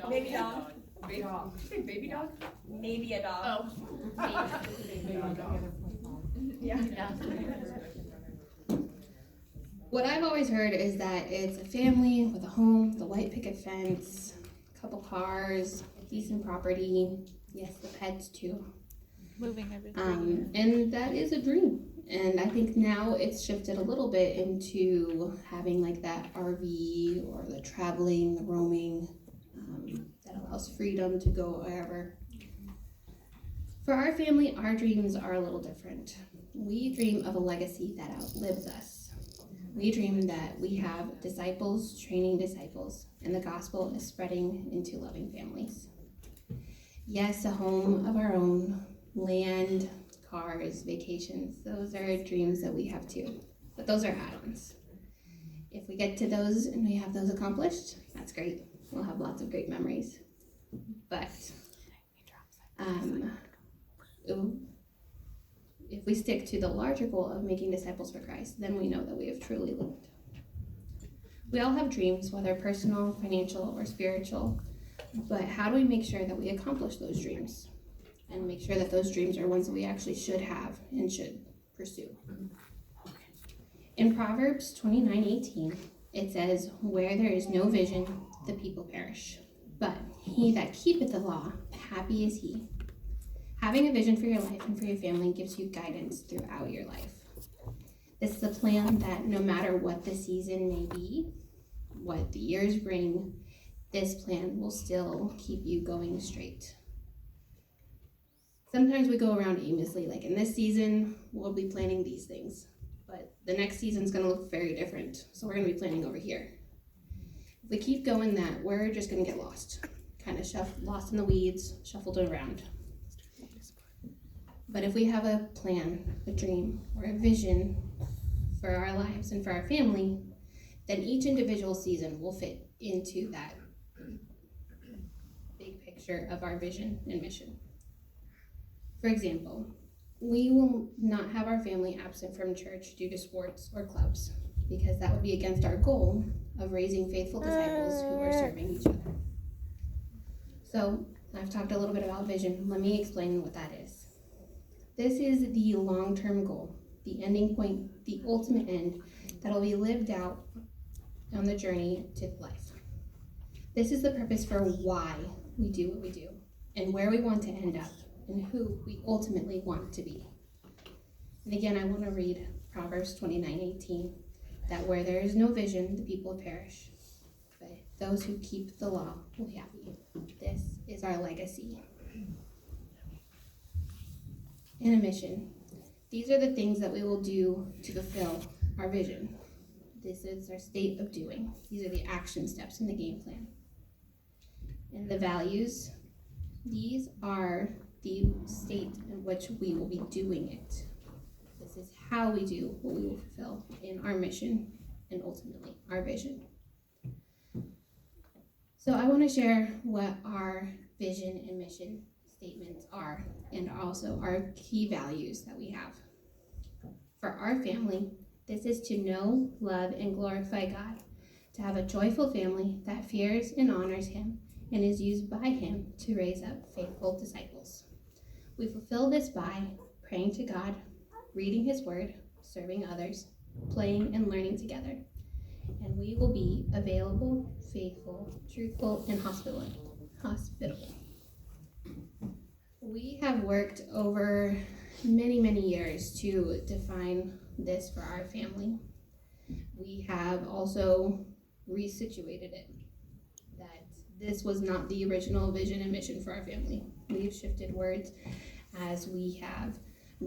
Baby dog. Baby dog. Did you say baby dog? Maybe a dog. Yeah. What I've always heard is that it's a family with a home, the white picket fence, a couple cars, decent property, yes, the pets too. Moving everything. And that is a dream. And I think now it's shifted a little bit into having like that RV or the traveling, the roaming, that allows freedom to go wherever. For our family, our dreams are a little different. We dream of a legacy that outlives us. We dream that we have disciples training disciples, and the gospel is spreading into loving families. Yes, a home of our own, land, cars, vacations, those are dreams that we have too, but those are add-ons. If we get to those and we have those accomplished, that's great. We'll have lots of great memories. But if we stick to the larger goal of making disciples for Christ, then we know that we have truly lived. We all have dreams, whether personal, financial, or spiritual, but how do we make sure that we accomplish those dreams and make sure that those dreams are ones that we actually should have and should pursue? In Proverbs 29:18, it says, "Where there is no vision, the people perish. But he that keepeth the law, happy is he." Having a vision for your life and for your family gives you guidance throughout your life. This is a plan that no matter what the season may be, what the years bring, this plan will still keep you going straight. Sometimes we go around aimlessly, like in this season, we'll be planning these things, but the next season's gonna look very different, so we're gonna be planning over here. If we keep going that, we're just gonna get lost, kind of lost in the weeds, shuffled around. But if we have a plan, a dream, or a vision for our lives and for our family, then each individual season will fit into that big picture of our vision and mission. For example, we will not have our family absent from church due to sports or clubs, because that would be against our goal of raising faithful disciples who are serving each other. So, I've talked a little bit about vision. Let me explain what that is. This is the long-term goal, the ending point, the ultimate end that'll be lived out on the journey to life. This is the purpose for why we do what we do and where we want to end up and who we ultimately want to be. And again, I want to read Proverbs 29:18, that where there is no vision, the people perish, but those who keep the law will be happy. This is our legacy. And a mission. These are the things that we will do to fulfill our vision. This is our state of doing. These are the action steps in the game plan. And the values, these are the state in which we will be doing it. This is how we do what we will fulfill in our mission and ultimately our vision. So I want to share what our vision and mission statements are, and also our key values that we have. For our family, this is to know, love, and glorify God, to have a joyful family that fears and honors Him and is used by Him to raise up faithful disciples. We fulfill this by praying to God, reading His Word, serving others, playing and learning together. And we will be available, faithful, truthful, and hospitable. We have worked over many years to define this for our family. We have also resituated it, that this was not the original vision and mission for our family. We've shifted words as we have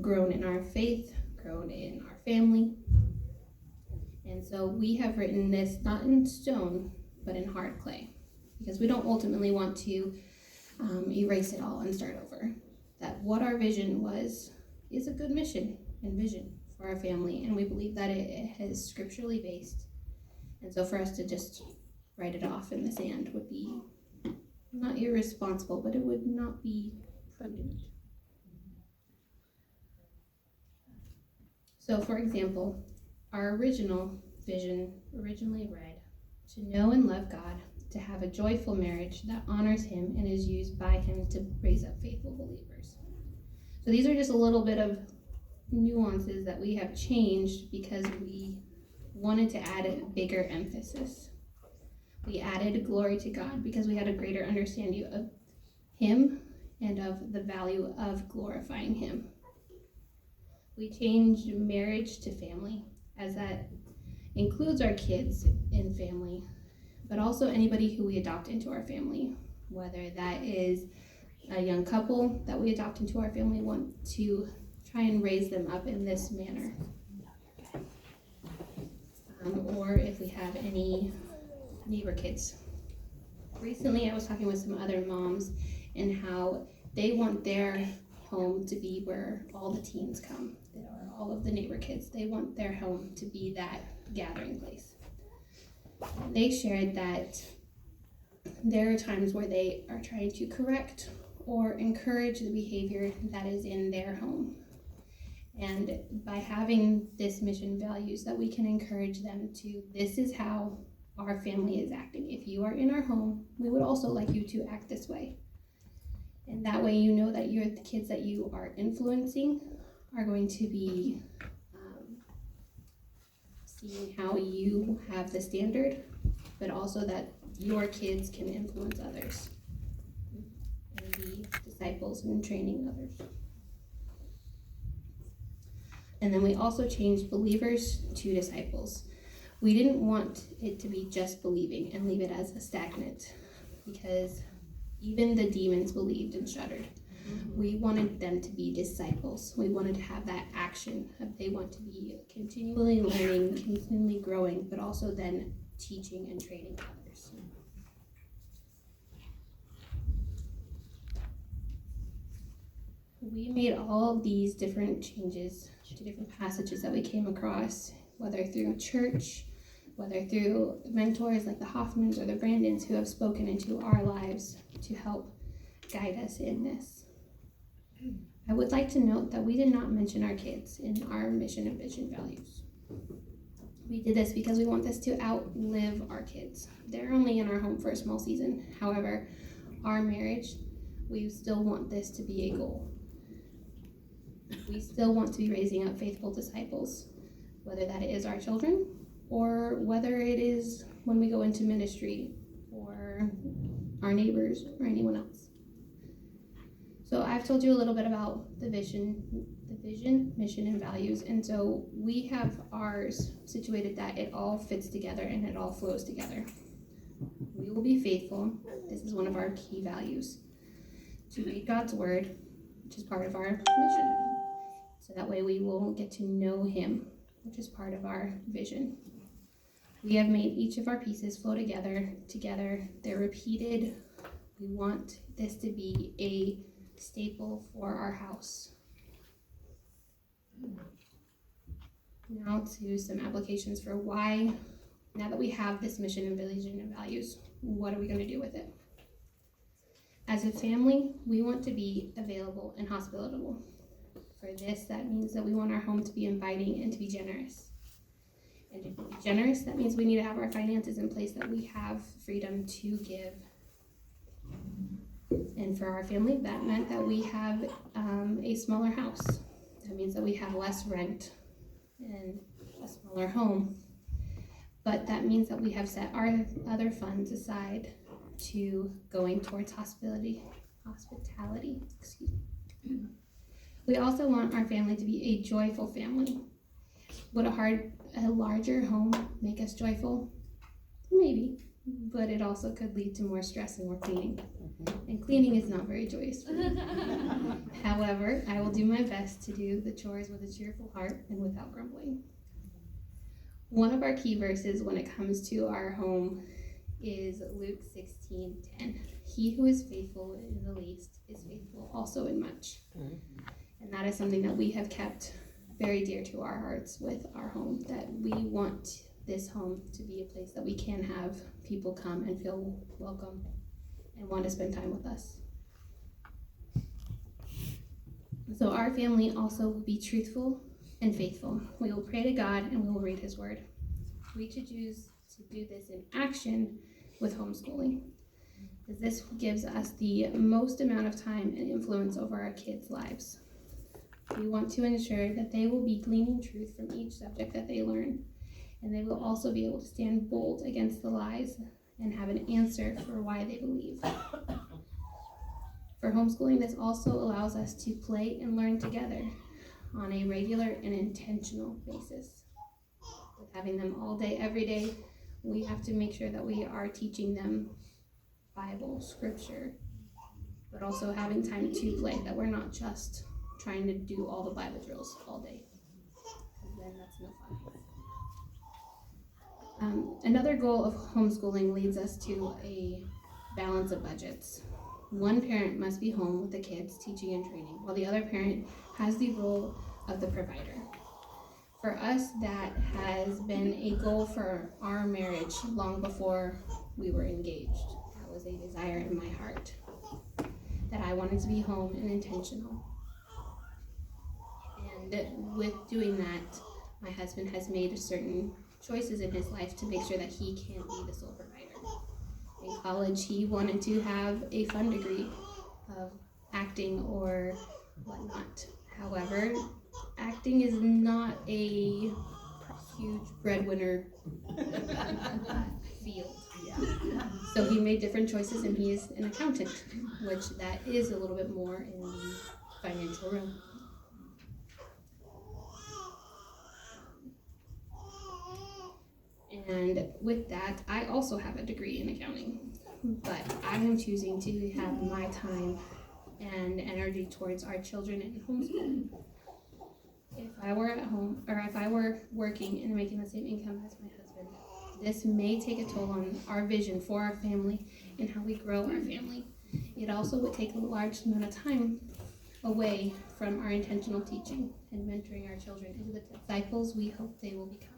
grown in our faith, grown in our family. And so we have written this not in stone, but in hard clay, because we don't ultimately want to erase it all and start over. That what our vision was is a good mission and vision for our family, and we believe that it is scripturally based. And so for us to just write it off in the sand would be not irresponsible, but it would not be prudent. So for example, our original vision originally read, to know and love God, to have a joyful marriage that honors him and is used by him to raise up faithful believers. So these are just a little bit of nuances that we have changed because we wanted to add a bigger emphasis. We added glory to God because we had a greater understanding of him and of the value of glorifying him. We changed marriage to family, as that includes our kids in family, but also anybody who we adopt into our family, whether that is a young couple that we adopt into our family, want to try and raise them up in this manner. Or if we have any neighbor kids. Recently, I was talking with some other moms and how they want their home to be where all the teens come, or all of the neighbor kids. They want their home to be that gathering place. They shared that there are times where they are trying to correct or encourage the behavior that is in their home. And by having this mission values that we can encourage them to, this is how our family is acting. If you are in our home, we would also like you to act this way. And that way you know that the kids that you are influencing are going to be seeing how you have the standard, but also that your kids can influence others and be disciples and training others. And then we also changed believers to disciples. We didn't want it to be just believing and leave it as a stagnant, because even the demons believed and shuddered. We wanted them to be disciples. We wanted to have that action. They want to be continually learning, continually growing, but also then teaching and training others. We made all of these different changes to different passages that we came across, whether through church, whether through mentors like the Hoffmans or the Brandons who have spoken into our lives to help guide us in this. I would like to note that we did not mention our kids in our mission and vision values. We did this because we want this to outlive our kids. They're only in our home for a small season. However, our marriage, we still want this to be a goal. We still want to be raising up faithful disciples, whether that is our children or whether it is when we go into ministry or our neighbors or anyone else. So I've told you a little bit about the vision, mission, and values. And so we have ours situated that it all fits together and it all flows together. We will be faithful. This is one of our key values. To read God's word, which is part of our mission. So that way we will get to know him, which is part of our vision. We have made each of our pieces flow together. They're repeated. We want this to be a staple for our house. Now to some applications for why, now that we have this mission and vision and values, what are we going to do with it? As a family, we want to be available and hospitable. For this, that means that we want our home to be inviting and to be generous. And to be generous, that means we need to have our finances in place, that we have freedom to give. And for our family, that meant that we have a smaller house. That means that we have less rent and a smaller home. But that means that we have set our other funds aside to going towards hospitality. We also want our family to be a joyful family. Would a larger home make us joyful? Maybe, but it also could lead to more stress and more cleaning. And cleaning is not very joyous for me. However, I will do my best to do the chores with a cheerful heart and without grumbling. One of our key verses when it comes to our home is Luke 16:10. He who is faithful in the least is faithful also in much. And that is something that we have kept very dear to our hearts with our home, that we want this home to be a place that we can have people come and feel welcome and want to spend time with us. So our family also will be truthful and faithful. We will pray to God and we will read his word. We should choose to do this in action with homeschooling. This gives us the most amount of time and influence over our kids' lives. We want to ensure that they will be gleaning truth from each subject that they learn, and they will also be able to stand bold against the lies and have an answer for why they believe. For homeschooling, this also allows us to play and learn together on a regular and intentional basis. With having them all day, every day, we have to make sure that we are teaching them Bible, scripture, but also having time to play, that we're not just trying to do all the Bible drills all day, because then that's no fun. Another goal of homeschooling leads us to a balance of budgets. One parent must be home with the kids teaching and training, while the other parent has the role of the provider. For us, that has been a goal for our marriage long before we were engaged. That was a desire in my heart, that I wanted to be home and intentional. And with doing that, my husband has made certain choices in his life to make sure that he can be the sole provider. In college, he wanted to have a fun degree of acting or whatnot. However, acting is not a huge breadwinner field. So he made different choices, and he is an accountant, which that is a little bit more in the financial realm. And with that, I also have a degree in accounting, but I am choosing to have my time and energy towards our children and homeschooling. If I were at home, or if I were working and making the same income as my husband, this may take a toll on our vision for our family and how we grow our family. It also would take a large amount of time away from our intentional teaching and mentoring our children into the disciples we hope they will become.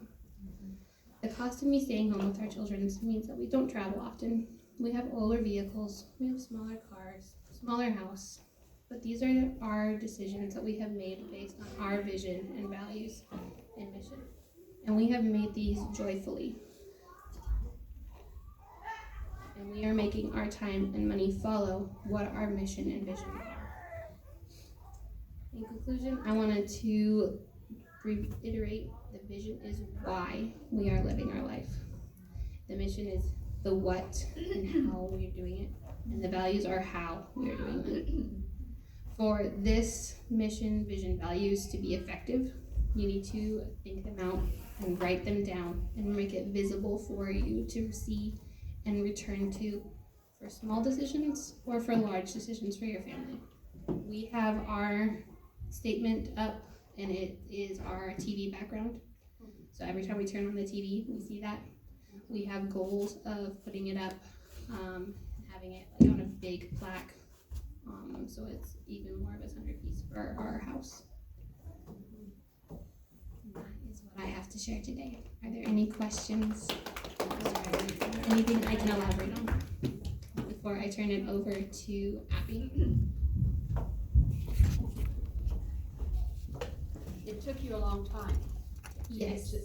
The cost of me staying home with our children means that we don't travel often. We have older vehicles, we have smaller cars, smaller house, but these are our decisions that we have made based on our vision and values and mission. And we have made these joyfully. And we are making our time and money follow what our mission and vision are. In conclusion, I wanted to reiterate the vision is why we are living our life. The mission is the what and how we are doing it, and the values are how we are doing it. For this mission, vision, values to be effective, you need to think them out and write them down and make it visible for you to see and return to for small decisions or for large decisions for your family. We have our statement up, and it is our TV background. So every time we turn on the TV, we see that. We have goals of putting it up, having it like on a big plaque, so it's even more of a centerpiece for our house. And that is what I have to share today. Are there any questions? Anything I can elaborate on before I turn it over to Abby? It took you a long time. Yes. To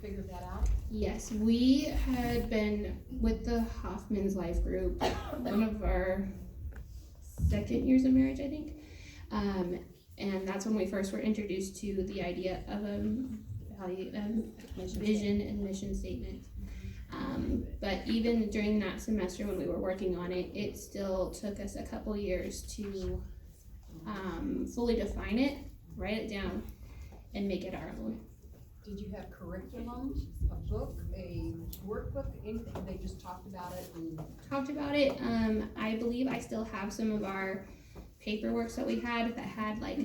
figure that out? Yes, we had been with the Hoffman's Life Group, one of our second years of marriage, I think. And that's when we first were introduced to the idea of a value, vision and mission statement. But even during that semester when we were working on it, it still took us a couple years to fully define it, write it down, and make it our own. Did you have curriculum, a book, a workbook, anything? They just talked about it and Talked about it. I believe I still have some of our paperwork that we had that had like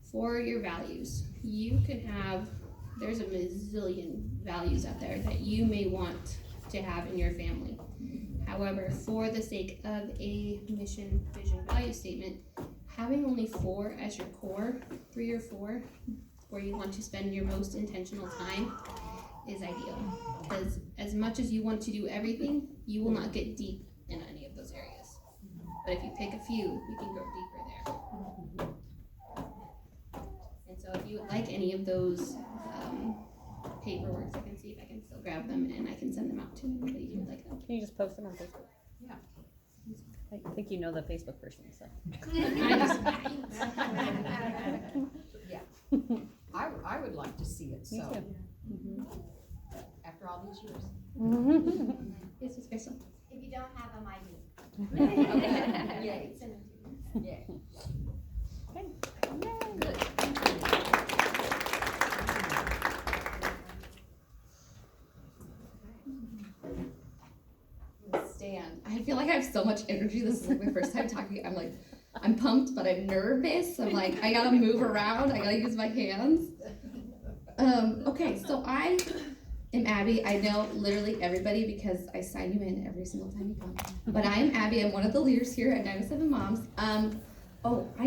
for your values. You can have, there's a bazillion values out there that you may want to have in your family. However, for the sake of a mission, vision, value statement, having only 4 as your core, 3 or 4, where you want to spend your most intentional time is ideal. Because as much as you want to do everything, you will not get deep in any of those areas. But if you pick a few, you can go deeper there. And so if you would like any of those paperwork so I can see if I can still grab them and I can send them out to anybody who would like them. Can you just post them on Facebook? Yeah. I think you know the Facebook person, so. I would like to see it, Me so, too. after all these years. This is Crystal. If you don't have them, I do. Okay, yay, Send them to me. yay. Okay. Good. Stand. I feel like I have so much energy. This is like my first time talking. I'm pumped, but I'm nervous. I'm like, I gotta move around. I gotta use my hands. Okay, so I am Abby. I know literally everybody because I sign you in every single time you come. But I am Abby. I'm one of the leaders here at 97 Moms. I'm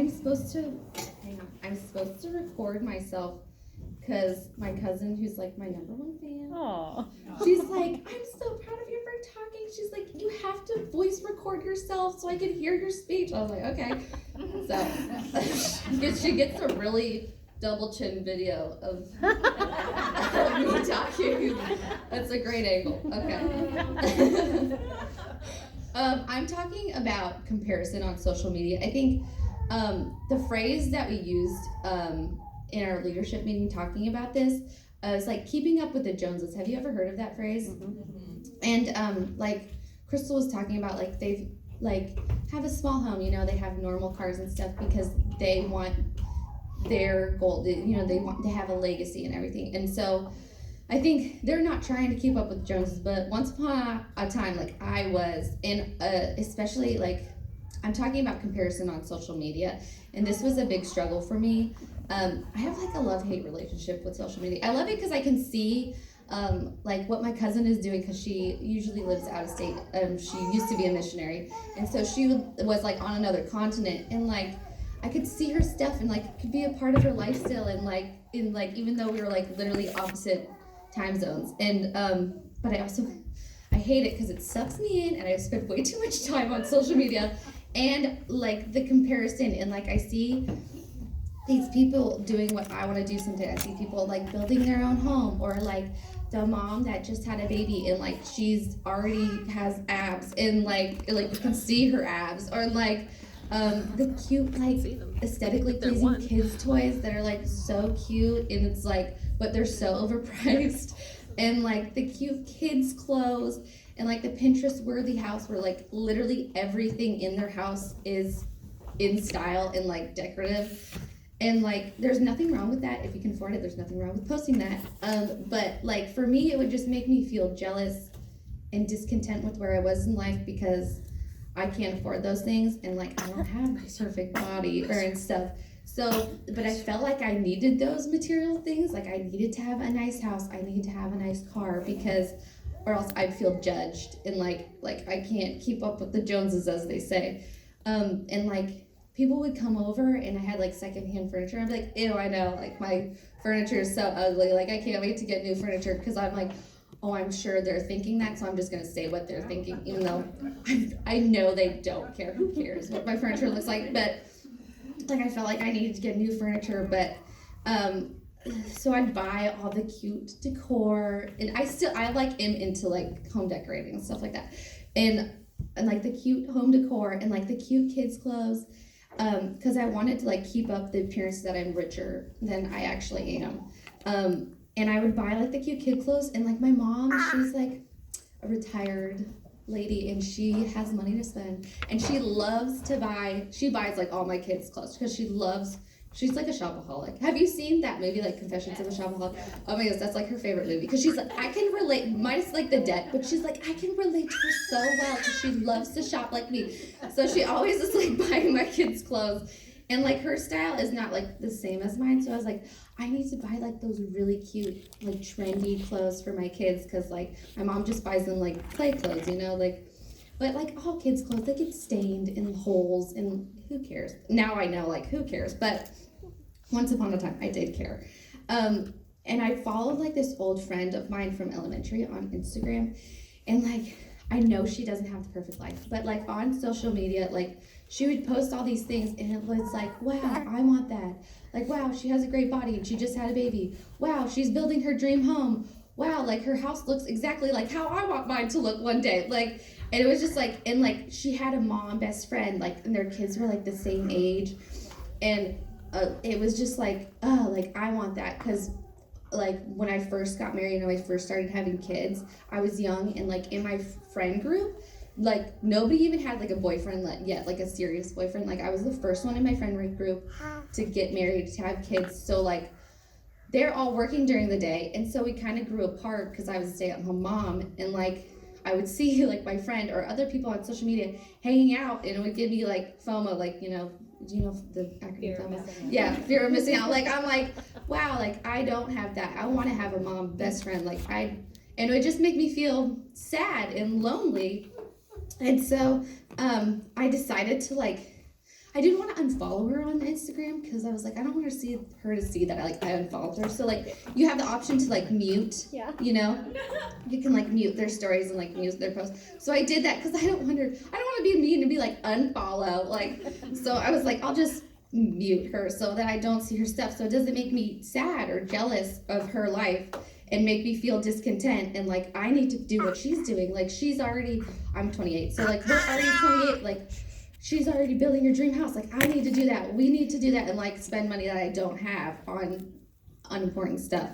supposed to, hang on. I'm supposed to record myself because my cousin, who's like my #1 fan, Aw. she's like, I'm so proud of you for talking. She's like, you have to voice record yourself so I can hear your speech. I was like, okay. So she gets a really double chin video of me talking. That's a great angle. Okay. I'm talking about comparison on social media. I think the phrase that we used in our leadership meeting talking about this is like keeping up with the Joneses. Have you ever heard of that phrase? And like Crystal was talking about, like they've like have a small home, you know, they have normal cars and stuff because they want their goal, you know, they want to have a legacy and everything. And so I think they're not trying to keep up with Joneses, but once upon a time, like I was, and especially like I'm talking about comparison on social media, and this was a big struggle for me. I have like a love-hate relationship with social media. I love it because I can see like what my cousin is doing because she usually lives out of state. She used to be a missionary, and so she was like on another continent, and like I could see her stuff and like could be a part of her lifestyle, and like in like even though we were like literally opposite time zones, and but I hate it because it sucks me in, and I spend way too much time on social media, and like the comparison, and like I see these people doing what I want to do someday. I see people like building their own home, or like the mom that just had a baby and like she's already has abs, and like you can see her abs, or like the cute like aesthetically pleasing kids toys that are like so cute, and it's like but they're so overpriced, and like the cute kids clothes, and like the Pinterest worthy house where like literally everything in their house is in style and like decorative. And like, there's nothing wrong with that. If you can afford it, there's nothing wrong with posting that. But like for me, it would just make me feel jealous and discontent with where I was in life because I can't afford those things, and like I don't have my perfect body or and stuff. So, but I felt like I needed those material things. Like I needed to have a nice house. I needed to have a nice car because, or else I'd feel judged, and like I can't keep up with the Joneses, as they say. And like, people would come over and I had like secondhand furniture. I'd be like, ew, I know, like my furniture is so ugly. Like I can't wait to get new furniture because I'm like, oh, I'm sure they're thinking that, so I'm just gonna say what they're thinking, even though I know they don't care. Who cares what my furniture looks like? But like I felt like I needed to get new furniture, but so I'd buy all the cute decor, and I like am into like home decorating and stuff like that, and like the cute home decor and like the cute kids clothes. Because I wanted to like keep up the appearance that I'm richer than I actually am. And I would buy like the cute kid clothes, and like my mom, she's like a retired lady and she has money to spend, and she buys like all my kids' clothes because she's like a shopaholic. Have you seen that movie, like Confessions of a Shopaholic? Oh my gosh, that's like her favorite movie because she's like, I can relate, minus like the debt, but she's like, I can relate to her so well because she loves to shop like me. So she always is like buying my kids' clothes, and like her style is not like the same as mine. So I was like, I need to buy like those really cute, like trendy clothes for my kids because like my mom just buys them like play clothes, you know, like. But like all kids' clothes, they get stained in holes, and who cares? Now I know, like, who cares? But once upon a time, I did care. And I followed like this old friend of mine from elementary on Instagram, and like I know she doesn't have the perfect life, but like on social media, like she would post all these things and it was like, wow, I want that. Like, wow, she has a great body and she just had a baby. Wow, she's building her dream home. Wow, like her house looks exactly like how I want mine to look one day. Like, and it was just like, and like she had a mom best friend, like, and their kids were like the same age. And it was just like, oh, like I want that. Cause like when I first got married and I first started having kids, I was young and like in my friend group, like nobody even had like a boyfriend yet, like a serious boyfriend. Like I was the first one in my friend group to get married, to have kids. So like they're all working during the day, and so we kind of grew apart because I was a stay-at-home mom, and like I would see like my friend or other people on social media hanging out, and it would give me like FOMO, like, you know, do you know the acronym Fear of FOMO? missing out. Yeah, fear of missing out. Like I'm like, wow, like I don't have that. I want to have a mom best friend. Like and it would just make me feel sad and lonely, and so I decided to like. I didn't want to unfollow her on Instagram because I was like, I don't want her to see that I unfollowed her. So like, you have the option to like mute, Yeah. you know, you can like mute their stories and like mute their posts. So I did that because I don't want to be mean and be like unfollow. Like, so I was like, I'll just mute her so that I don't see her stuff. So it doesn't make me sad or jealous of her life and make me feel discontent. And like, I need to do what she's doing. Like I'm 28. So like, we're already 28. Like, she's already building her dream house. Like, I need to do that. We need to do that and like spend money that I don't have on unimportant stuff.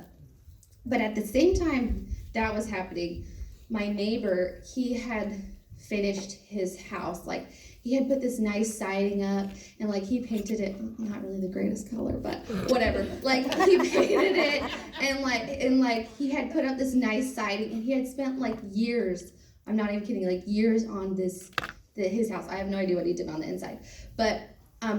But at the same time that was happening, my neighbor, he had finished his house. Like, he had put this nice siding up and like he painted it, not really the greatest color, but whatever. Like, he painted it and like he had put up this nice siding and he had spent like years, I'm not even kidding, like years on his house. I have no idea what he did on the inside, but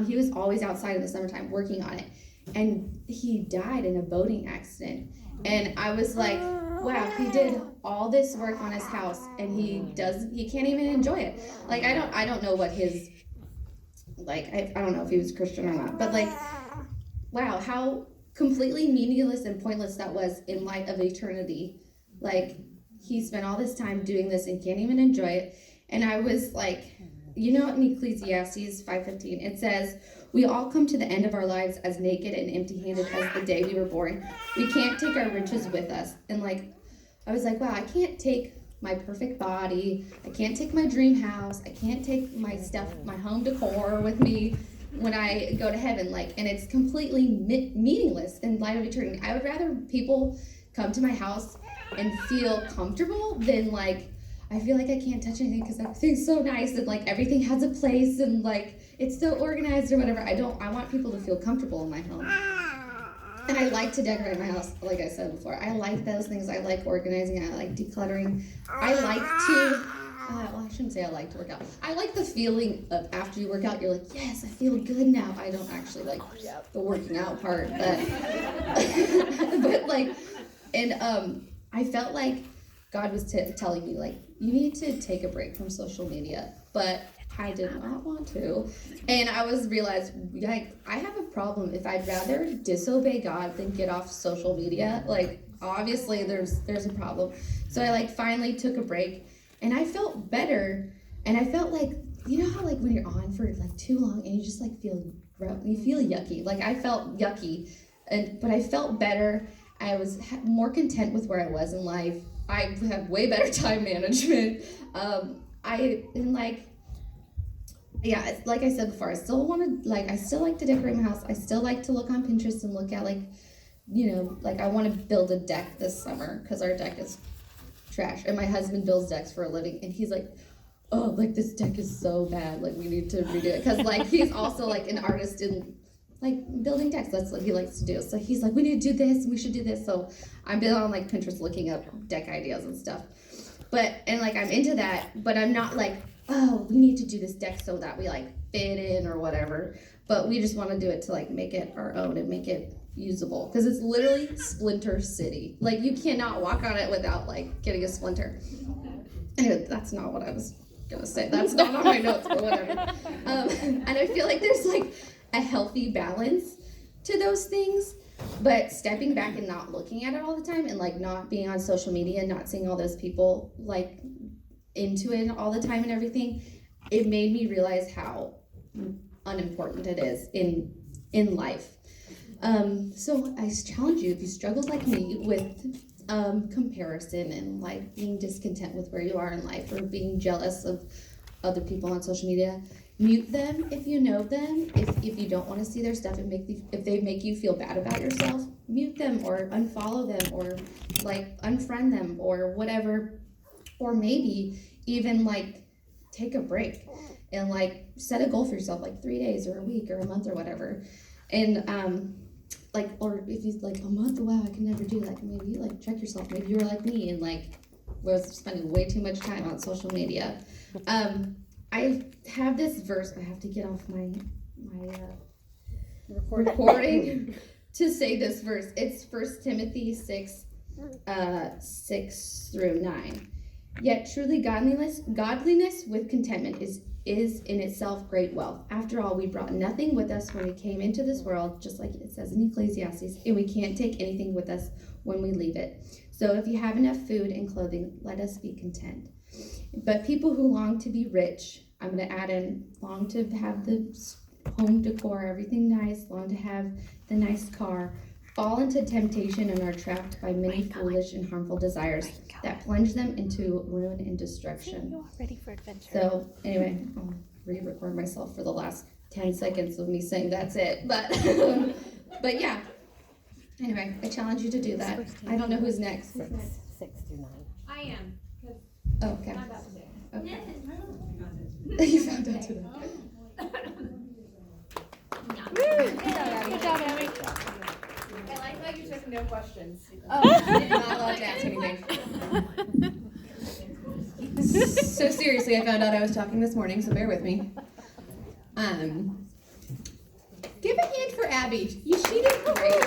he was always outside in the summertime working on it, and he died in a boating accident. And I was like, wow, he did all this work on his house and he can't even enjoy it. Like, I don't know what his, like, I don't know if he was Christian or not, but like, wow, how completely meaningless and pointless that was in light of eternity. Like, he spent all this time doing this and can't even enjoy it. And I was like, you know, in Ecclesiastes 5:15, it says, we all come to the end of our lives as naked and empty-handed as the day we were born. We can't take our riches with us. And like, I was like, wow, I can't take my perfect body. I can't take my dream house. I can't take my stuff, my home decor with me when I go to heaven. Like, and it's completely meaningless in light of eternity. I would rather people come to my house and feel comfortable than like, I feel like I can't touch anything because everything's so nice and like everything has a place and like it's so organized or whatever. I want people to feel comfortable in my home. And I like to decorate my house, like I said before. I like those things. I like organizing. I like decluttering. I like to, well, I shouldn't say I like to work out. I like the feeling of after you work out, you're like, yes, I feel good now. I don't actually like the working out part, but, but like, and I felt like God was telling me, like, you need to take a break from social media, but I did not want to. And I realized, like, I have a problem. If I'd rather disobey God than get off social media, like, obviously there's a problem. So I, like, finally took a break, and I felt better, and I felt like, you know how, like, when you're on for, like, too long, and you just, like, feel yucky. Like, I felt yucky, but I felt better. I was more content with where I was in life. I have way better time management. Yeah, like I said before, I still like to decorate my house. I still like to look on Pinterest and look at, like, you know, like I want to build a deck this summer because our deck is trash. And my husband builds decks for a living, and he's like, oh, like this deck is so bad. Like, we need to redo it. Because, like, he's also, like, an artist in, like, building decks. That's what he likes to do. So he's like, we need to do this, we should do this. So I've been on, like, Pinterest looking up deck ideas and stuff. And like, I'm into that, but I'm not like, oh, we need to do this deck so that we, like, fit in or whatever. But we just want to do it to, like, make it our own and make it usable. Because it's literally Splinter City. Like, you cannot walk on it without, like, getting a splinter. Anyway, that's not what I was going to say. That's not on my notes, but whatever. And I feel like there's, like, a healthy balance to those things, but stepping back and not looking at it all the time and like not being on social media and not seeing all those people like into it all the time and everything, it made me realize how unimportant it is in life. So I challenge you, if you struggled like me with comparison and like being discontent with where you are in life or being jealous of other people on social media, mute them if you know them. If you don't want to see their stuff and if they make you feel bad about yourself, mute them or unfollow them or like unfriend them or whatever. Or maybe even like take a break and like set a goal for yourself, like 3 days or a week or a month or whatever. And like, or if you like a month, wow, I can never do that. Like maybe like check yourself. Maybe you were like me and like was spending way too much time on social media. I have this verse. I have to get off my recording to say this verse. It's 1 Timothy 6, 6 through 9. Yet truly godliness with contentment is in itself great wealth. After all, we brought nothing with us when we came into this world, just like it says in Ecclesiastes, and we can't take anything with us when we leave it. So if you have enough food and clothing, let us be content. But people who long to be rich, I'm going to add in, long to have the home decor, everything nice, long to have the nice car, fall into temptation and are trapped by many foolish and harmful desires that plunge them into ruin and destruction. You're ready for adventure. So anyway, I'll re-record myself for the last 10 seconds of me saying that's it. But but yeah. Anyway, I challenge you to do that. I don't know who's next. 6 through 9. I am. Oh, okay. I'm about to. Okay. You found out today. Good job, Abby. I like how you took no questions. You're not allowed to ask anything. So seriously, I found out I was talking this morning, so bear with me. Give a hand for Abby. She did great.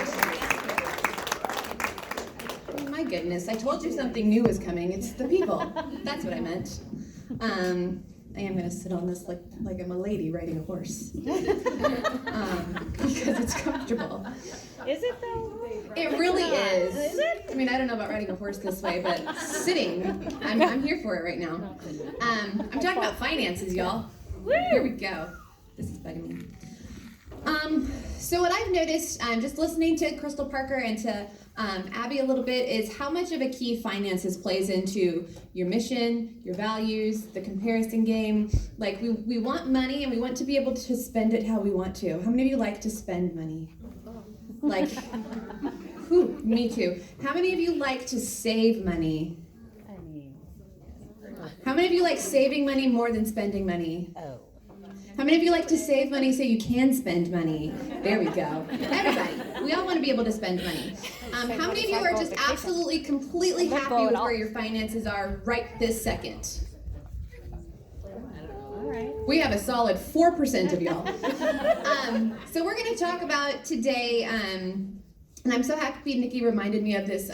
Oh my goodness, I told you something new was coming. It's the people. That's what I meant. I am gonna sit on this like I'm a lady riding a horse. Because it's comfortable. Is it though? It really is. Is it? I mean, I don't know about riding a horse this way, but sitting, I'm here for it right now. I'm talking about finances, y'all. Here we go. This is bugging me. So what I've noticed, just listening to Crystal Parker and to Abby a little bit, is how much of a key finances plays into your mission, your values, the comparison game. Like we want money and we want to be able to spend it how we want to. How many of you like to spend money? Like, whew, me too. How many of you like to save money? I mean, How many of you like saving money more than spending money? oh. How many of you like to save money so you can spend money? There we go. Everybody, we all want to be able to spend money. How many of you are just absolutely, completely happy with where your finances are right this second? All right. We have a solid 4% of y'all. So we're going to talk about today, and I'm so happy Nikki reminded me of this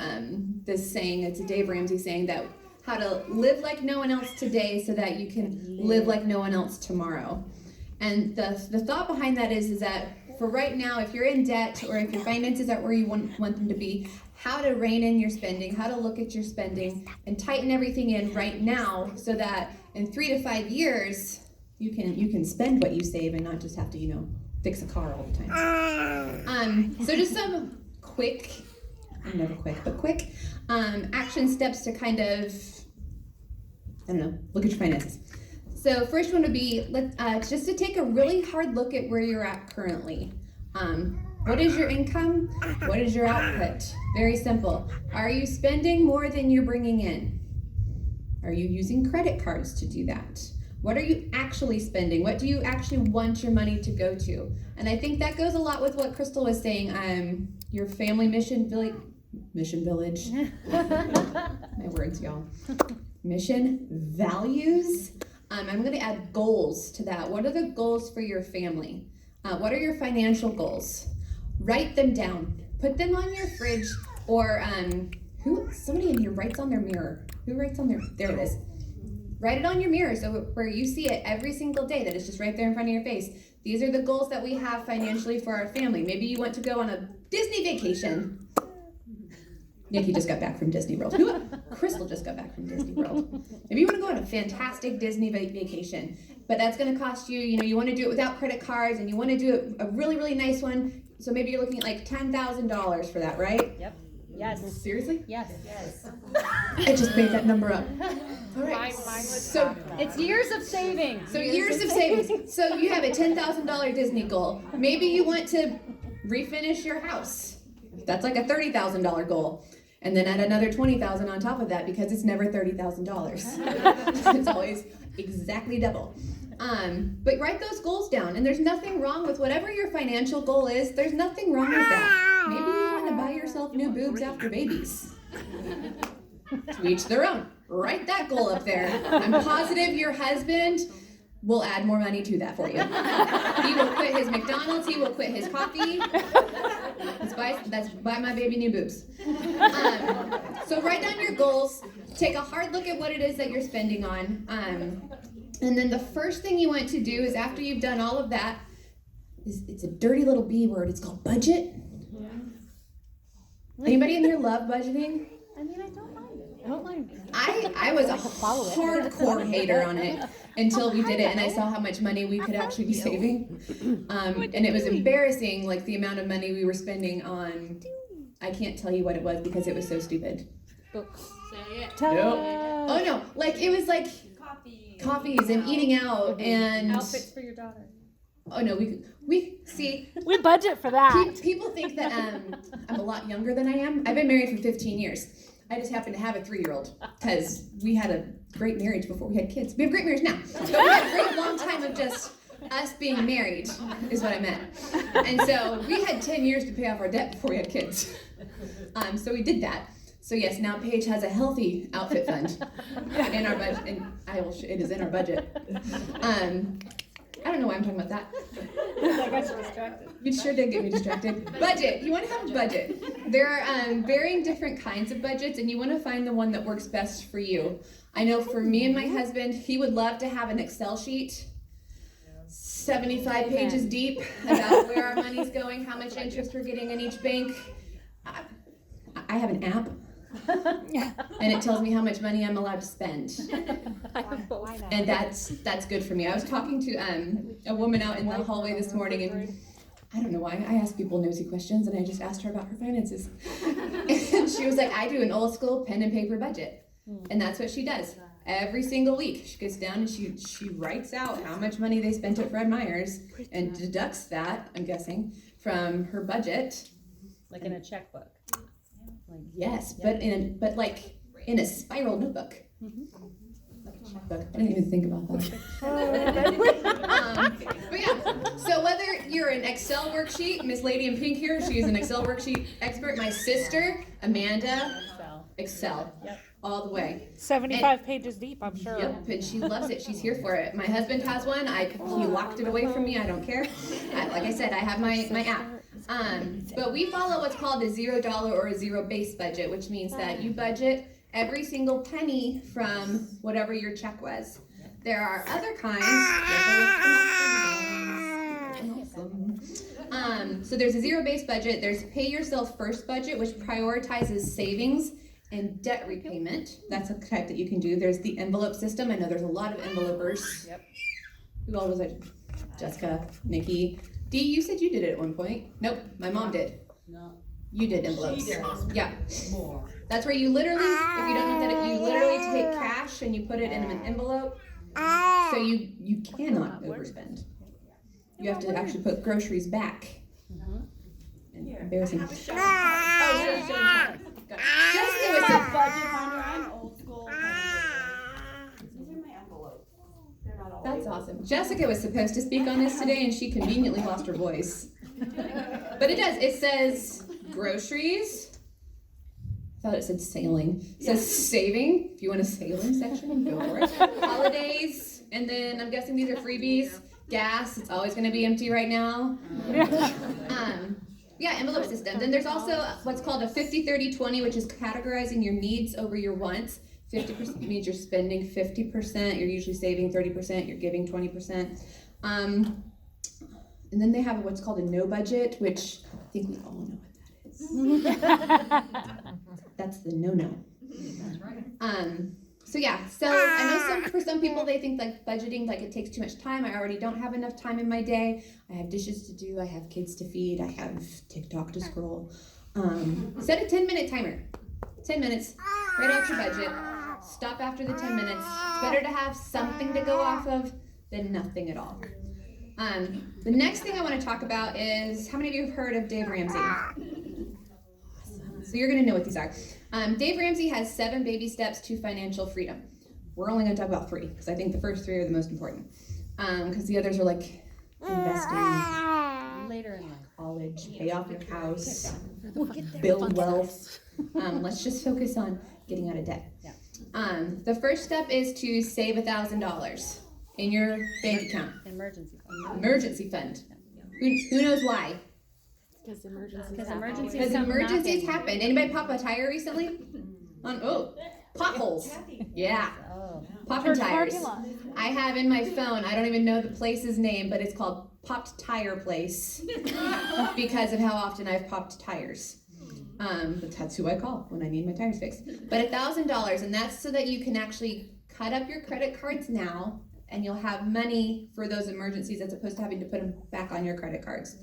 this saying. It's a Dave Ramsey saying that how to live like no one else today so that you can live like no one else tomorrow. And the thought behind that is that for right now, if you're in debt or if your finances aren't where you want them to be, how to rein in your spending, how to look at your spending and tighten everything in right now so that in 3 to 5 years, you can spend what you save and not just have to, fix a car all the time. So just some quick, I'm never quick, but quick action steps to kind of, look at your finances. So first one would be just to take a really hard look at where you're at currently. What is your income? What is your output? Very simple. Are you spending more than you're bringing in? Are you using credit cards to do that? What are you actually spending? What do you actually want your money to go to? And I think that goes a lot with what Crystal was saying. Your family mission village. My words, y'all. Mission, values. I'm going to add goals to that. What are the goals for your family? What are your financial goals? Write them down. Put them on your fridge, or somebody in here writes on their mirror. Who writes on their? There it is. Write it on your mirror so where you see it every single day, that it's just right there in front of your face. These are the goals that we have financially for our family. Maybe you want to go on a Disney vacation. Nikki just got back from Disney World. Crystal just got back from Disney World. Maybe you want to go on a fantastic Disney vacation, but that's going to cost you, you want to do it without credit cards, and you want to do a really, really nice one. So maybe you're looking at like $10,000 for that, right? Yep. Yes. Seriously? Yes. I just made that number up. All right. Mine was So, It's years of savings. so years of savings. So you have a $10,000 Disney goal. Maybe you want to refinish your house. That's like a $30,000 goal. And then add another $20,000 on top of that because it's never $30,000. It's always exactly double. But write those goals down, and there's nothing wrong with whatever your financial goal is. There's nothing wrong with that. Maybe you want to buy yourself new boobs after babies. To each their own. Write that goal up there. I'm positive your husband will add more money to that for you. He will quit his McDonald's. He will quit his coffee. That's buy my baby new boobs. So write down your goals. Take a hard look at what it is that you're spending on. And then the first thing you want to do is, after you've done all of that, it's a dirty little B word. It's called budget. Anybody in here love budgeting? I mean, I don't mind it. I don't mind it. I was a hardcore hater on it until we did it, and I saw how much money we could actually be saving. And it was embarrassing, like the amount of money we were spending on. I can't tell you what it was because it was so stupid. Tell Oh no, like it was like coffees and eating out and outfits for your daughter. oh no, we see. We budget for that. People think that I'm a lot younger than I am. I've been married for 15 years. I just happen to have a 3-year-old because we had a great marriage before we had kids. We have a great marriage now. But we had a great long time of just us being married is what I meant. And so we had 10 years to pay off our debt before we had kids. So we did that. So yes, now Paige has a healthy outfit fund in our budget, and it is in our budget. I don't know why I'm talking about that. I got you distracted. You sure did get me distracted. Budget. You want to have a budget. There are varying different kinds of budgets, and you want to find the one that works best for you. I know for me and my husband, he would love to have an Excel sheet, 75 pages deep, about where our money's going, how much interest we're getting in each bank. I have an app. And it tells me how much money I'm allowed to spend. And that's good for me. I was talking to a woman out in the hallway this morning, and I don't know why, I ask people nosy questions, and I just asked her about her finances. And she was like, I do an old school pen and paper budget. And that's what she does. Every single week, she gets down and she writes out how much money they spent at Fred Meyer's and deducts that, I'm guessing, from her budget. Like in a checkbook. Yes, but like in a spiral notebook. But I didn't even think about that. But yeah, so whether you're an Excel worksheet, Miss Lady in Pink here, she's an Excel worksheet expert. My sister, Amanda, Excel, all the way. 75 pages deep, I'm sure. Yep, and she loves it. She's here for it. My husband has one. He locked it away from me. I don't care. Like I said, I have my app. But we follow what's called a $0 or a zero base budget, which means that you budget every single penny from whatever your check was. There are other kinds. So there's a zero base budget. There's pay yourself first budget, which prioritizes savings and debt repayment. That's a type that you can do. There's the envelope system. I know there's a lot of envelopers. Yep. Who all was it? Jessica, Nikki. Dee, you said you did it at one point. Nope, my mom did. No. You did envelopes. She does. Yeah. More. That's where you literally, if you don't know that, you literally take cash and you put it in an envelope. So you cannot overspend. You have to actually put groceries back. Embarrassing. Jessica was a budget finder. I'm old school. These are my envelopes. They're not all. That's awesome. Jessica was supposed to speak on this today, and she conveniently lost her voice. But it does. It says groceries. I thought it said sailing. It says saving. If you want a sailing section, go for it. Holidays, and then I'm guessing these are freebies. Gas. It's always going to be empty right now. Yeah, envelope system. Then there's also what's called a 50-30-20, which is categorizing your needs over your wants. 50% means you're spending 50%, you're usually saving 30%, you're giving 20%. And then they have what's called a no budget, which I think we all know what that That's the no-no. That's right. So yeah, so I know for some people they think like budgeting, like it takes too much time. I already don't have enough time in my day. I have dishes to do, I have kids to feed, I have TikTok to scroll. Set a 10-minute timer. 10 minutes, write out your budget, stop after the 10 minutes. It's better to have something to go off of than nothing at all. The next thing I want to talk about is, how many of you have heard of Dave Ramsey? So you're gonna know what these are. Dave Ramsey has 7 baby steps to financial freedom. We're only gonna talk about 3, because I think the first 3 are the most important. Because the others are like investing, Later in life. college, pay off your house, build wealth. Let's just focus on getting out of debt. Yeah. The first step is to save $1,000 in your bank account. Emergency fund. Emergency fund. Who knows why? Because emergencies Because happen. emergencies Because come emergencies knocking. happen. Anybody pop a tire recently? Potholes. Yeah, Oh. popping tires. Parking lot. I have in my phone, I don't even know the place's name, but it's called Popped Tire Place because of how often I've popped tires. But that's who I call when I need my tires fixed. But $1,000, and that's so that you can actually cut up your credit cards now, and you'll have money for those emergencies as opposed to having to put them back on your credit cards.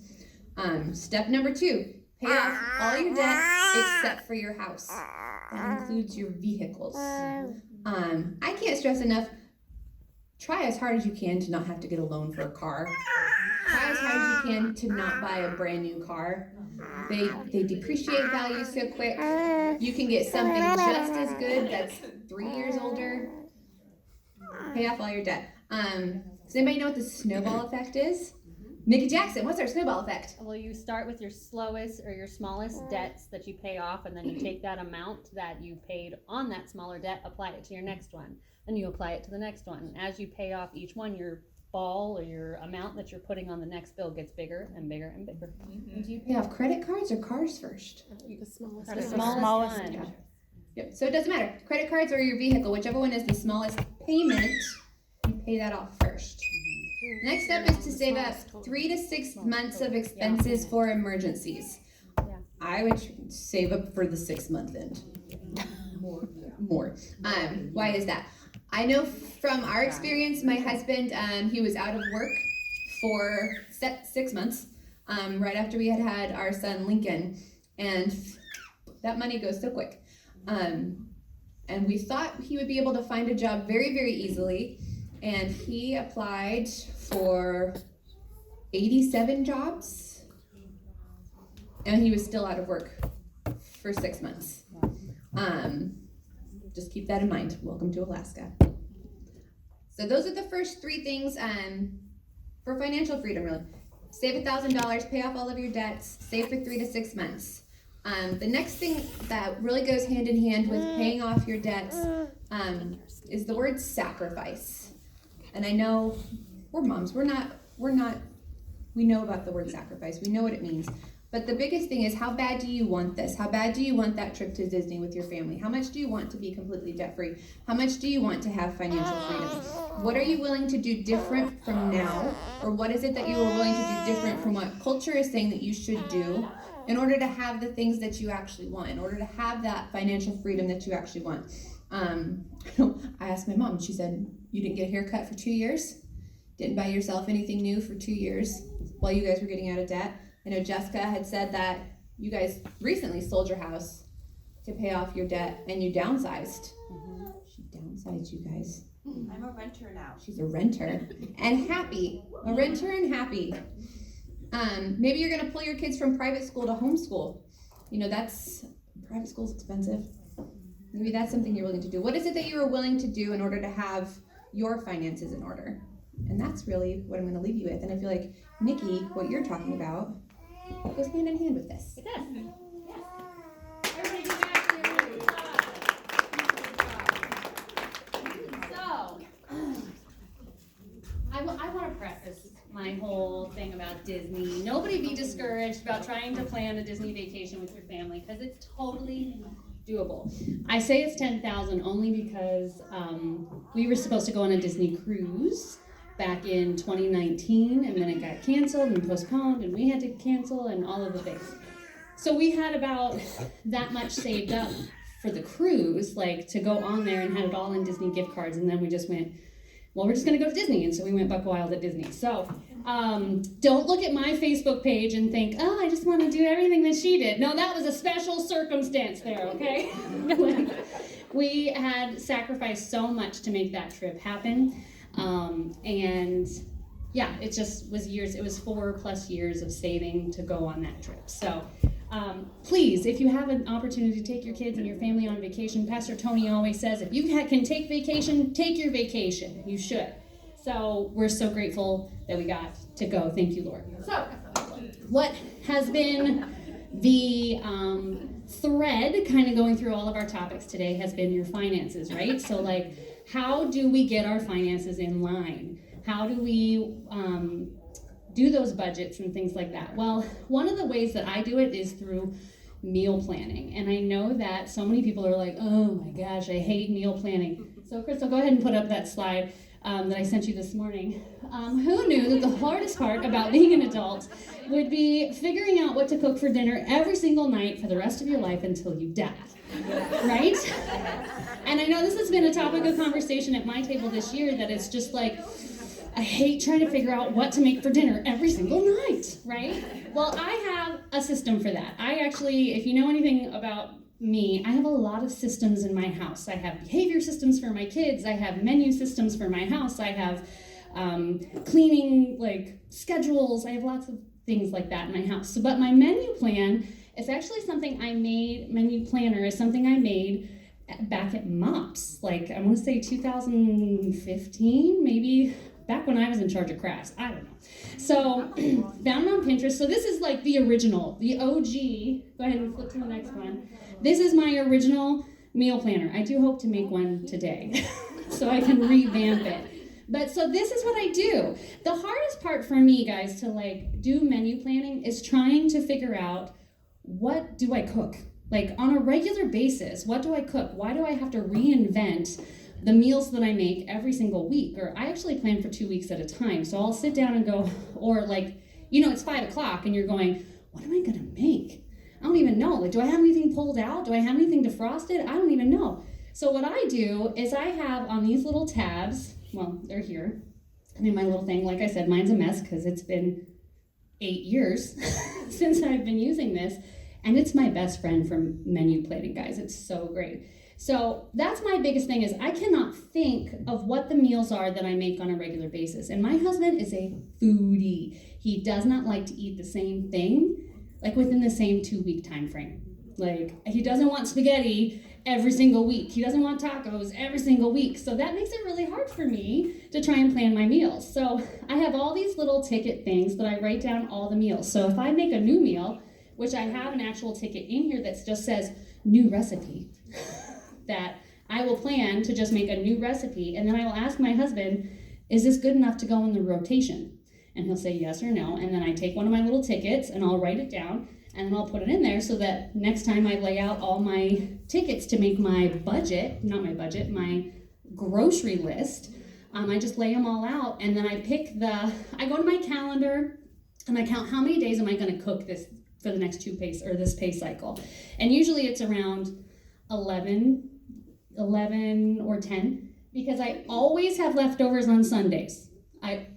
Step number 2, pay off all your debt except for your house. That includes your vehicles. I can't stress enough, try as hard as you can to not have to get a loan for a car. Try as hard as you can to not buy a brand new car. They depreciate value so quick. You can get something just as good that's 3 years older. Pay off all your debt. Does anybody know what the snowball effect is? Nikki Jackson, what's our snowball effect? Well, you start with your slowest or your smallest debts that you pay off, and then you take that amount that you paid on that smaller debt, apply it to your next one. Then you apply it to the next one. And as you pay off each one, your ball or your amount that you're putting on the next bill gets bigger and bigger and bigger. And do you pay off credit cards or cars first? The smallest. The The smallest one. Yeah. Yep. So it doesn't matter. Credit cards or your vehicle, whichever one is the smallest payment, you pay that off first. Next step is to save up 3 to 6 months of expenses for emergencies. Yeah. I would save up for the 6-month end. More. Why is that? I know from our experience, my husband, he was out of work for 6 months, right after we had our son Lincoln, and that money goes so quick. And we thought he would be able to find a job very, very easily, and he applied for 87 jobs, and he was still out of work for 6 months. Just keep that in mind. Welcome to Alaska. So those are the first 3 things for financial freedom, really. Save $1,000, pay off all of your debts, save for 3 to 6 months. The next thing that really goes hand in hand with paying off your debts is the word sacrifice. And I know we're moms. We know about the word sacrifice. We know what it means. But the biggest thing is, how bad do you want this? How bad do you want that trip to Disney with your family? How much do you want to be completely debt-free? How much do you want to have financial freedom? What are you willing to do different from now? Or what is it that you are willing to do different from what culture is saying that you should do in order to have the things that you actually want, in order to have that financial freedom that you actually want? I asked my mom, and she said, you didn't get a haircut for 2 years? Didn't buy yourself anything new for 2 years while you guys were getting out of debt? I know Jessica had said that you guys recently sold your house to pay off your debt and you downsized. She downsized, you guys. I'm a renter now. She's a renter and happy. A renter and happy. Maybe you're gonna pull your kids from private school to homeschool. You know, private school's expensive. Maybe that's something you're willing to do. What is it that you are willing to do in order to have your finances in order? And that's really what I'm gonna leave you with. And I feel like, Nikki, what you're talking about goes hand in hand with this. It does. So, I want to preface my whole thing about Disney. Nobody be discouraged about trying to plan a Disney vacation with your family, because it's totally doable. I say it's 10,000 only because we were supposed to go on a Disney cruise back in 2019, and then it got canceled and postponed, and we had to cancel and all of the things. So we had about that much saved up for the cruise, like to go on there, and had it all in Disney gift cards. And then we just went, well, we're just gonna go to Disney. And so we went buck wild at Disney. So don't look at my Facebook page and think, oh, I just want to do everything that she did. No, that was a special circumstance there, okay? Like, we had sacrificed so much to make that trip happen. And yeah, it just was years. It was 4+ years of saving to go on that trip. So please, if you have an opportunity to take your kids and your family on vacation, Pastor Tony always says, if you can take vacation, take your vacation. You should. So we're so grateful that we got to go. Thank you, Lord. So what has been the thread kind of going through all of our topics today has been your finances, right? So like, how do we get our finances in line? How do we do those budgets and things like that? Well, one of the ways that I do it is through meal planning. And I know that so many people are like, oh my gosh, I hate meal planning. So Crystal, go ahead and put up that slide that I sent you this morning. Who knew that the hardest part about being an adult would be figuring out what to cook for dinner every single night for the rest of your life until you die, right? And I know this has been a topic of conversation at my table this year, that it's just like, I hate trying to figure out what to make for dinner every single night, right? Well, I have a system for that. I actually, if you know anything about me, I have a lot of systems in my house. I have behavior systems for my kids. I have menu systems for my house. I have cleaning like schedules. I have lots of things like that in my house. So, but my menu plan is actually something I made. Menu planner is something I made back at MOPS. Like I want to say 2015, maybe. Back when I was in charge of crafts, I don't know. So, found it on Pinterest. So this is like the original, the OG. Go ahead and flip to the next one. This is my original meal planner. I do hope to make one today, so I can revamp it. But so this is what I do. The hardest part for me, guys, to like do menu planning is trying to figure out, what do I cook? Like on a regular basis, what do I cook? Why do I have to reinvent the meals that I make every single week? Or I actually plan for 2 weeks at a time. So I'll sit down and go, or like, you know, it's 5 o'clock and you're going, what am I gonna make? I don't even know. Like, do I have anything pulled out? Do I have anything defrosted? I don't even know. So what I do is I have on these little tabs, well, they're here, and in my little thing, like I said, mine's a mess because it's been 8 years since I've been using this. And it's my best friend for menu planning, guys. It's so great. So that's my biggest thing, is I cannot think of what the meals are that I make on a regular basis. And my husband is a foodie. He does not like to eat the same thing, like within the same 2-week time frame. Like, he doesn't want spaghetti every single week. He doesn't want tacos every single week. So that makes it really hard for me to try and plan my meals. So I have all these little ticket things that I write down all the meals. So if I make a new meal, which I have an actual ticket in here that just says new recipe, that I will plan to just make a new recipe, and then I will ask my husband, is this good enough to go in the rotation? And he'll say yes or no, and then I take one of my little tickets and I'll write it down, and then I'll put it in there so that next time I lay out all my tickets to make my budget, not my budget, my grocery list, I just lay them all out, and then I go to my calendar and I count how many days am I gonna cook this for the next this pay cycle. And usually it's around 11 or 10, because I always have leftovers on Sundays. It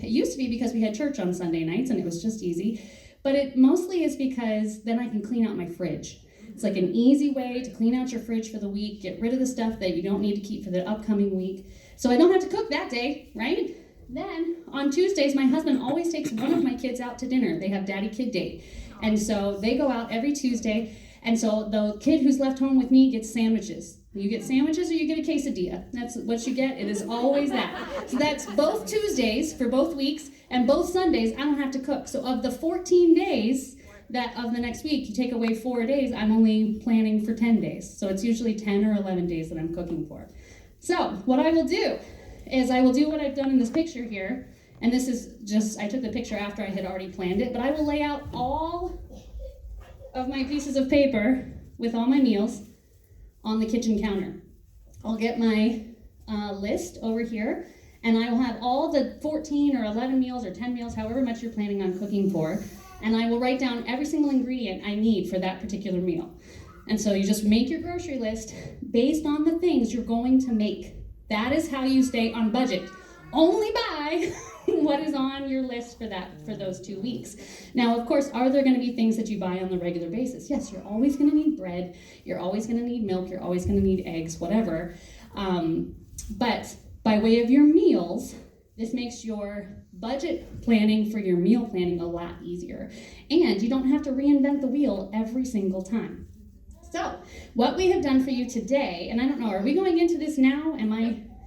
used to be because we had church on Sunday nights and it was just easy, but it mostly is because then I can clean out my fridge. It's like an easy way to clean out your fridge for the week, get rid of the stuff that you don't need to keep for the upcoming week, so I don't have to cook that day, right? Then on Tuesdays, my husband always takes one of my kids out to dinner. They have daddy kid date. And so they go out every Tuesday. And so the kid who's left home with me gets sandwiches. You get sandwiches or you get a quesadilla. That's what you get. It is always that. So that's both Tuesdays for both weeks, and both Sundays I don't have to cook. So of the 14 days of the next week, you take away 4 days, I'm only planning for 10 days. So it's usually 10 or 11 days that I'm cooking for. So what I will do is I will do what I've done in this picture here. And this is just, I took the picture after I had already planned it, but I will lay out all of my pieces of paper with all my meals on the kitchen counter. I'll get my list over here, and I will have all the 14 or 11 meals or 10 meals, however much you're planning on cooking for, and I will write down every single ingredient I need for that particular meal. And so you just make your grocery list based on the things you're going to make. That is how you stay on budget. Only buy what is on your list for those 2 weeks. Now, of course, are there going to be things that you buy on the regular basis? Yes, you're always going to need bread, you're always going to need milk, you're always going to need eggs, whatever. But by way of your meals, this makes your budget planning for your meal planning a lot easier. And you don't have to reinvent the wheel every single time. So, what we have done for you today, and I don't know, are we going into this now?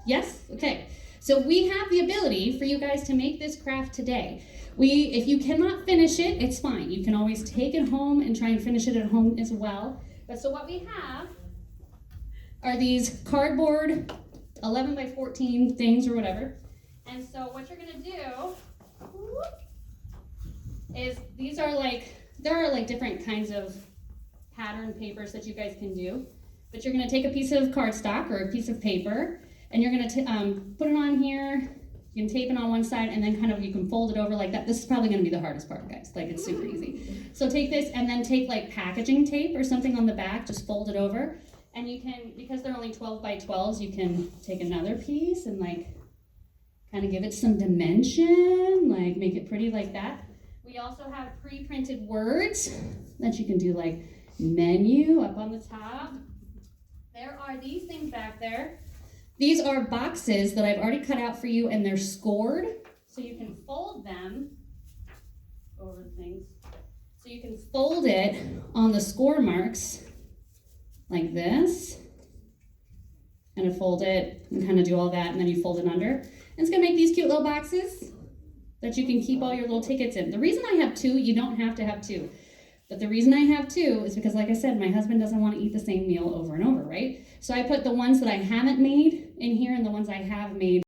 Yes? Okay. So we have the ability for you guys to make this craft today. If you cannot finish it, it's fine. You can always take it home and try and finish it at home as well. But so what we have are these cardboard 11 by 14 things or whatever. And so what you're gonna do is there are like different kinds of pattern papers that you guys can do. But you're gonna take a piece of cardstock or a piece of paper, and you're gonna put it on here. You can tape it on one side, and then you can fold it over like that. This is probably gonna be the hardest part, guys. Like, it's super easy. So take this and then take like packaging tape or something on the back, just fold it over. And you can, because they're only 12 by 12s, you can take another piece and kind of give it some dimension, like make it pretty like that. We also have pre-printed words that you can do, like menu up on the top. There are these things back there. These are boxes that I've already cut out for you, and they're scored, so you can fold them over the things. So you can fold it on the score marks like this, and fold it and kind of do all that, and then you fold it under. And it's gonna make these cute little boxes that you can keep all your little tickets in. The reason I have two, you don't have to have two. But the reason I have two is because, like I said, my husband doesn't want to eat the same meal over and over, right? So I put the ones that I haven't made in here and the ones I have made